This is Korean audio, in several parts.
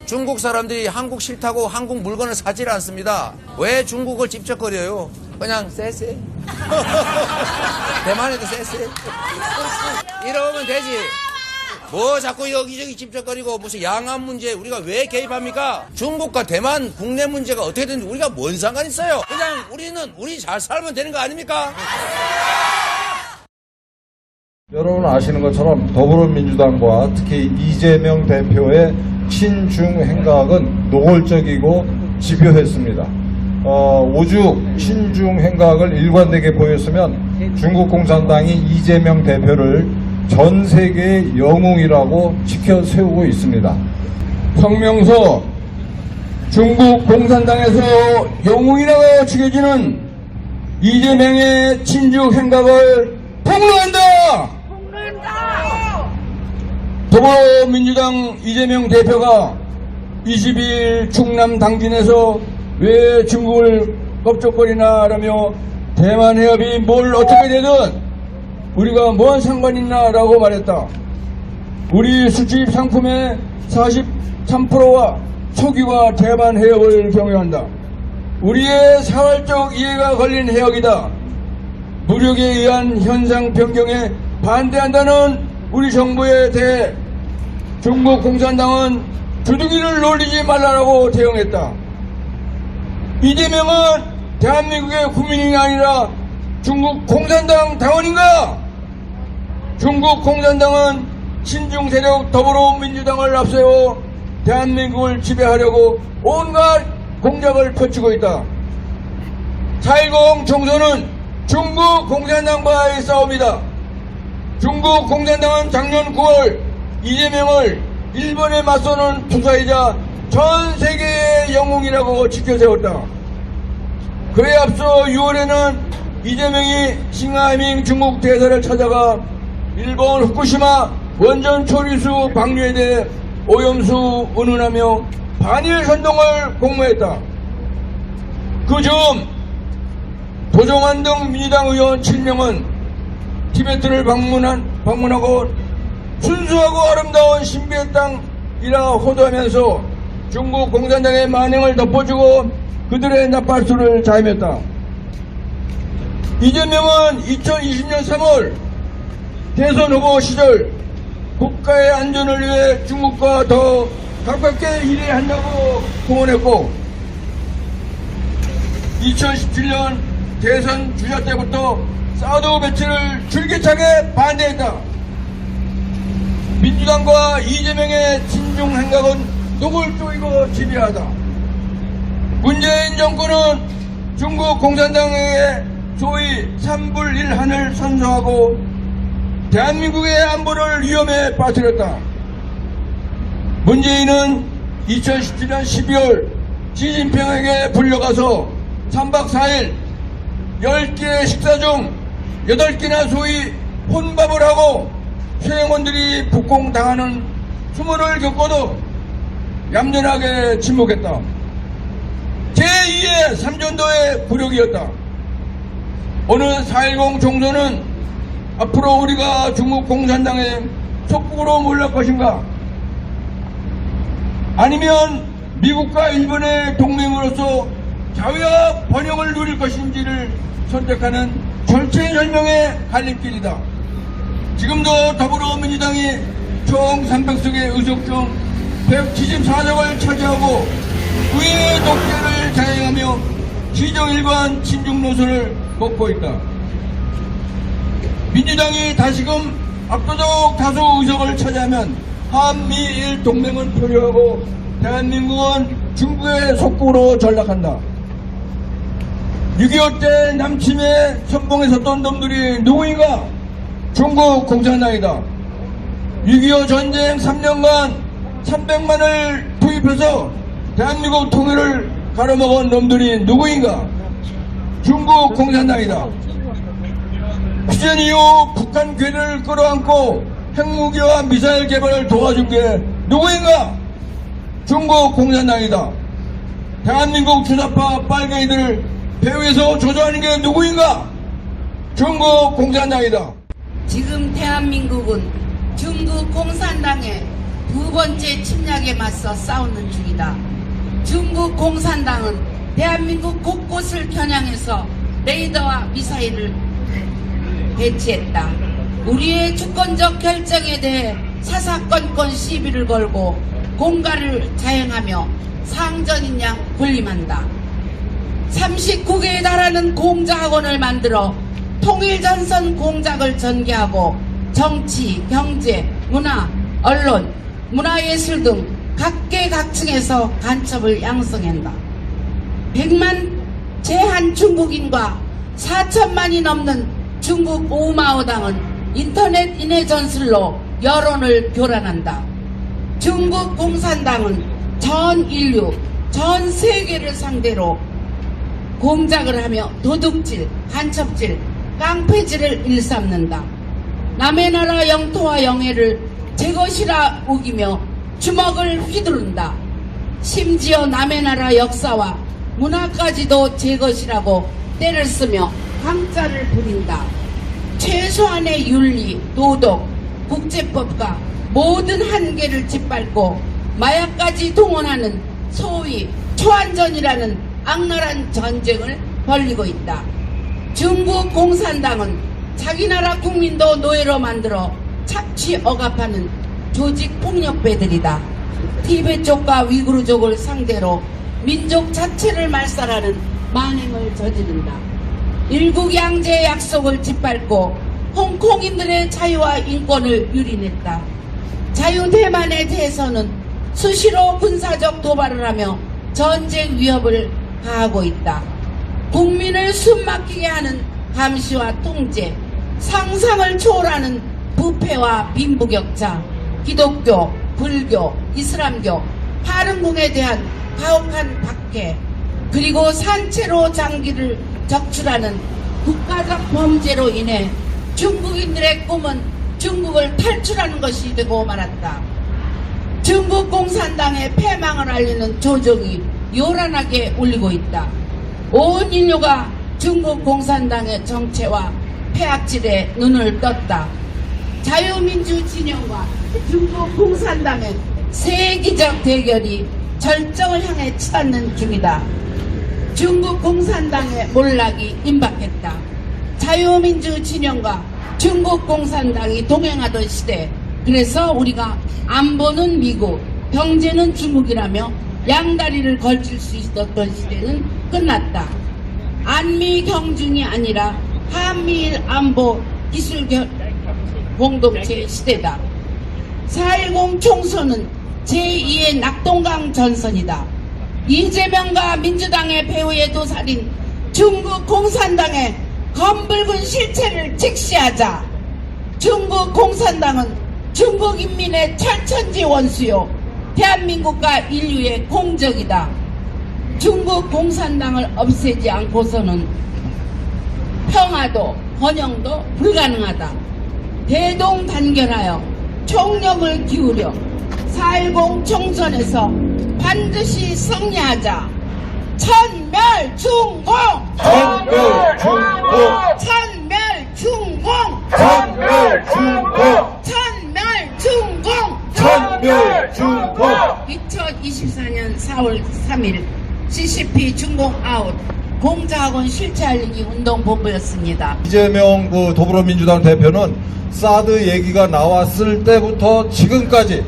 중국 사람들이 한국 싫다고 한국 물건을 사질 않습니다. 왜 중국을 찝쩍거려요? 그냥 쎄쎄. 대만에도 쎄쎄. 이러면 되지. 뭐 자꾸 여기저기 찝쩍거리고 무슨 양안 문제 우리가 왜 개입합니까? 중국과 대만 국내 문제가 어떻게든 우리가 뭔 상관 있어요? 그냥 우리 잘 살면 되는 거 아닙니까? 여러분 아시는 것처럼 더불어민주당과 특히 이재명 대표의 친중 행각은 노골적이고 집요했습니다. 오죽 친중 행각을 일관되게 보였으면 중국 공산당이 이재명 대표를 전 세계의 영웅이라고 지켜 세우고 있습니다. 성명서 중국 공산당에서 영웅이라고 지켜지는 이재명의 친중 행각을 폭로한다! 더불어민주당 이재명 대표가 22일 충남 당진에서 왜 중국을 껍적거리나라며 대만 해협이 뭘 어떻게 되든 우리가 뭔 상관이 있나 라고 말했다. 우리 수입 상품의 43%와 초기와 대만 해협을 경유한다. 우리의 사활적 이해가 걸린 해역이다. 무력에 의한 현상 변경에 반대한다는 우리 정부에 대해 중국 공산당은 주둥이를 놀리지 말라고 대응했다. 이재명은 대한민국의 국민이 아니라 중국 공산당 당원인가? 중국 공산당은 친중 세력 더불어민주당을 앞세워 대한민국을 지배하려고 온갖 공작을 펼치고 있다. 4.10 총선은 중국 공산당과의 싸움이다. 중국 공산당은 작년 9월 이재명을 일본에 맞서는 투사이자 전 세계의 영웅이라고 지켜세웠다. 그에 앞서 6월에는 이재명이 싱하이밍 중국 대사를 찾아가 일본 후쿠시마 원전 처리수 방류에 대해 오염수 운운하며 반일 선동을 공모했다. 그 즈음 도종환 등 민주당 의원 7명은 티베트를 방문하고 순수하고 아름다운 신비의 땅이라 호도하면서 중국 공산당의 만행을 덮어주고 그들의 나팔수를 자임했다. 이재명은 2020년 3월 대선 후보 시절 국가의 안전을 위해 중국과 더 가깝게 일해야 한다고 공언했고 2017년 대선 주자 때부터 사드 배치를 줄기차게 반대했다. 민주당과 이재명의 친중 행각은 노골적이고 집요하다. 문재인 정권은 중국 공산당에게 소위 3불 1한을 선서하고 대한민국의 안보를 위험에 빠뜨렸다. 문재인은 2017년 12월 시진핑에게 불려가서 3박 4일 10개의 식사 중 8개나 소위 혼밥을 하고 수행원들이 북공당하는 수모를 겪고도 얌전하게 침묵했다. 제2의 삼전도의 굴욕이었다. 오늘 4.10 총선은 앞으로 우리가 중국 공산당의 속국으로 몰릴 것인가? 아니면 미국과 일본의 동맹으로서 자유와 번영을 누릴 것인지를 선택하는 절체절명의 갈림길이다. 지금도 더불어민주당이 총 300석의 의석 중 174석을 차지하고 의회 독재를 자행하며 시정일관 친중 노선을 걷고 있다. 민주당이 다시금 압도적 다수 의석을 차지하면 한미일 동맹은 표류하고 대한민국은 중국의 속국으로 전락한다. 6.25 때 남침에 선봉에 섰던 놈들이 누구인가? 중국 공산당이다. 6.25 전쟁 3년간 300만을 투입해서 대한민국 통일을 가로막은 놈들이 누구인가? 중국 공산당이다. 휴전 이후 북한 괴를 끌어안고 핵무기와 미사일 개발을 도와준 게 누구인가? 중국 공산당이다. 대한민국 주사파 빨갱이들을 배후에서 조조하는 게 누구인가? 중국 공산당이다. 지금 대한민국은 중국 공산당의 두 번째 침략에 맞서 싸우는 중이다. 중국 공산당은 대한민국 곳곳을 겨냥해서 레이더와 미사일을 배치했다. 우리의 주권적 결정에 대해 사사건건 시비를 걸고 공갈을 자행하며 상전인 양 군림한다. 39개에 달하는 공자학원을 만들어 통일전선 공작을 전개하고 정치, 경제, 문화, 언론, 문화예술 등 각계각층에서 간첩을 양성한다. 100만 제한 중국인과 4천만이 넘는 중국 오마오당은 인터넷 인해 전술로 여론을 교란한다. 중국 공산당은 전 인류, 전 세계를 상대로 공작을 하며 도둑질, 간첩질, 깡패질을 일삼는다. 남의 나라 영토와 영해를 제 것이라 우기며 주먹을 휘두른다. 심지어 남의 나라 역사와 문화까지도 제 것이라고 때를 쓰며 강짜를 부린다. 최소한의 윤리, 도덕, 국제법과 모든 한계를 짓밟고 마약까지 동원하는 소위 초안전이라는 악랄한 전쟁을 벌이고 있다. 중국 공산당은 자기 나라 국민도 노예로 만들어 착취 억압하는 조직 폭력배들이다. 티베트족과 위구르족을 상대로 민족 자체를 말살하는 만행을 저지른다. 일국양제 약속을 짓밟고 홍콩인들의 자유와 인권을 유린했다. 자유대만에 대해서는 수시로 군사적 도발을 하며 전쟁 위협을 가하고 있다. 국민을 숨막히게 하는 감시와 통제, 상상을 초월하는 부패와 빈부격차, 기독교, 불교, 이슬람교, 파른궁에 대한 가혹한 박해, 그리고 산채로 장기를 적출하는 국가적 범죄로 인해 중국인들의 꿈은 중국을 탈출하는 것이 되고 말았다. 중국 공산당의 패망을 알리는 조정이 요란하게 울리고 있다. 온 인류가 중국 공산당의 정체와 폐악질에 눈을 떴다. 자유민주 진영과 중국 공산당의 세기적 대결이 절정을 향해 치닫는 중이다. 중국 공산당의 몰락이 임박했다. 자유민주 진영과 중국 공산당이 동행하던 시대, 그래서 우리가 안보는 미국, 경제는 중국이라며 양다리를 걸칠 수 있었던 시대는 끝났다. 안미 경중이 아니라 한미일 안보 기술 공동체 시대다. 4.10 총선은 제2의 낙동강 전선이다. 이재명과 민주당의 배후에 도사린 중국 공산당의 검붉은 실체를 직시하자. 중국 공산당은 중국 인민의 철천지 원수요, 대한민국과 인류의 공적이다. 중국 공산당을 없애지 않고서는 평화도 번영도 불가능하다. 대동단결하여 총력을 기울여 4.10 총선에서 반드시 승리하자. 천멸중공! 천멸중공! 천멸중공! 천멸중공! 천멸중공! 천멸중공! 2024년 4월 3일 CCP 중공 아웃 공자학원 실체 알리기 운동본부였습니다. 이재명 더불어민주당 대표는 사드 얘기가 나왔을 때부터 지금까지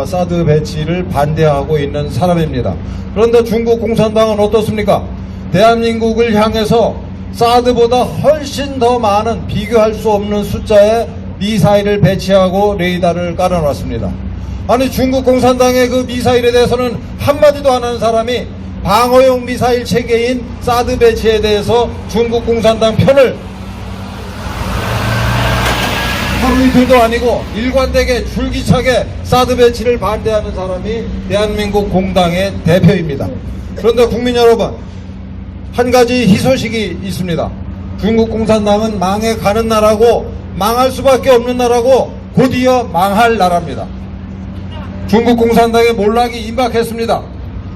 사드 배치를 반대하고 있는 사람입니다. 그런데 중국 공산당은 어떻습니까? 대한민국을 향해서 사드보다 훨씬 더 많은 비교할 수 없는 숫자의 미사일을 배치하고 레이더를 깔아놨습니다. 아니, 중국 공산당의 그 미사일에 대해서는 한마디도 안 하는 사람이 방어용 미사일 체계인 사드 배치에 대해서 중국 공산당 편을 하루 이틀도 아니고 일관되게 줄기차게 사드 배치를 반대하는 사람이 대한민국 공당의 대표입니다. 그런데 국민 여러분, 한 가지 희소식이 있습니다. 중국 공산당은 망해가는 나라고, 망할 수밖에 없는 나라고, 곧이어 망할 나라입니다. 중국 공산당의 몰락이 임박했습니다.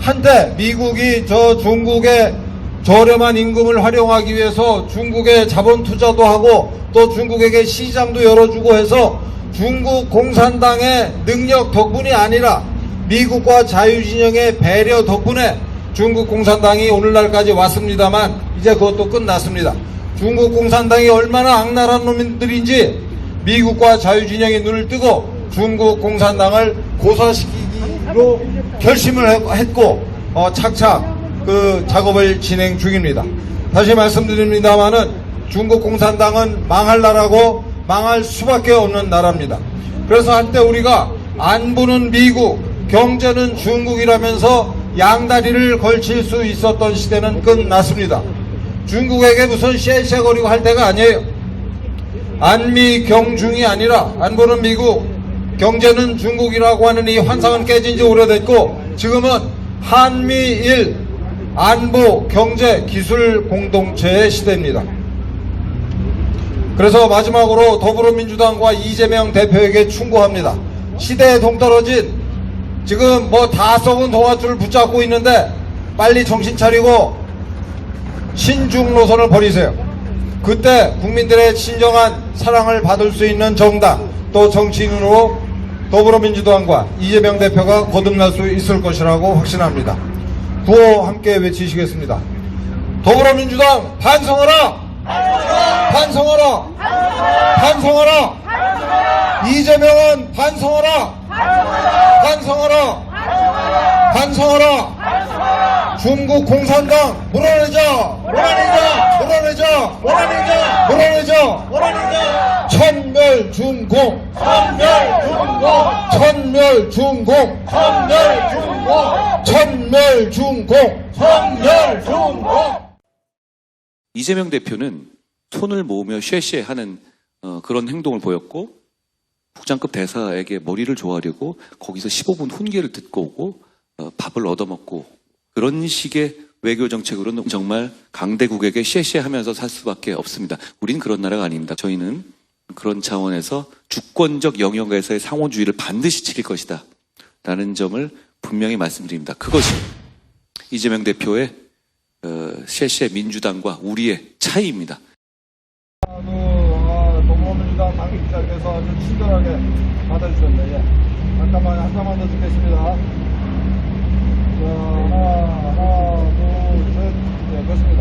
한때 미국이 중국의 저렴한 임금을 활용하기 위해서 중국에 자본 투자도 하고 또 중국에게 시장도 열어주고 해서 중국 공산당의 능력 덕분이 아니라 미국과 자유진영의 배려 덕분에 중국 공산당이 오늘날까지 왔습니다만 이제 그것도 끝났습니다. 중국 공산당이 얼마나 악랄한 놈들인지 미국과 자유진영이 눈을 뜨고 중국 공산당을 고사시키기로 결심을 했고 착착 그 작업을 진행 중입니다. 다시 말씀드립니다마는 중국 공산당은 망할 나라고 망할 수밖에 없는 나라입니다. 그래서 한때 우리가 안보는 미국, 경제는 중국이라면서 양다리를 걸칠 수 있었던 시대는 끝났습니다. 중국에게 무슨 쎄쎄거리고 할 때가 아니에요. 안미 경중이 아니라 안보는 미국, 경제는 중국이라고 하는 이 환상은 깨진 지 오래됐고 지금은 한미일 안보, 경제, 기술 공동체의 시대입니다. 그래서 마지막으로 더불어민주당과 이재명 대표에게 충고합니다. 시대에 동떨어진 지금 뭐 다 썩은 동아줄을 붙잡고 있는데 빨리 정신 차리고 신중 노선을 버리세요. 그때 국민들의 진정한 사랑을 받을 수 있는 정당 또 정치인으로 더불어민주당과 이재명 대표가 거듭날 수 있을 것이라고 확신합니다. 구호 함께 외치시겠습니다. 더불어민주당 반성하라! 반성하라! 반성하라! 이재명은 반성하라! 반성하라! 반성하라! 중국 공산당 몰아내자! 몰아내자! 몰아내자! 몰아내자! 몰아내자! 몰아내자! 천멸중공! 천멸중공! 천멸중공! 천멸중공! 천멸중공! 천멸중공! 이재명 대표는 손을 모으며 쉐쉐하는 그런 행동을 보였고 국장급 대사에게 머리를 조아려고 거기서 15분 훈계를 듣고 오고 밥을 얻어먹고 그런 식의 외교 정책으로는 정말 강대국에게 쉐쉐하면서 살 수밖에 없습니다. 우린 그런 나라가 아닙니다. 저희는 그런 차원에서 주권적 영역에서의 상호주의를 반드시 지킬 것이다 라는 점을 분명히 말씀드립니다. 그것이 이재명 대표의 쉐쉐 민주당과 우리의 차이입니다. 더불어민주당 당기자께서 아주 친절하게 받아주셨네요. 예. 잠깐만 더 듣겠습니다. 자, 하나, 둘, 셋, 네, 됐습니다.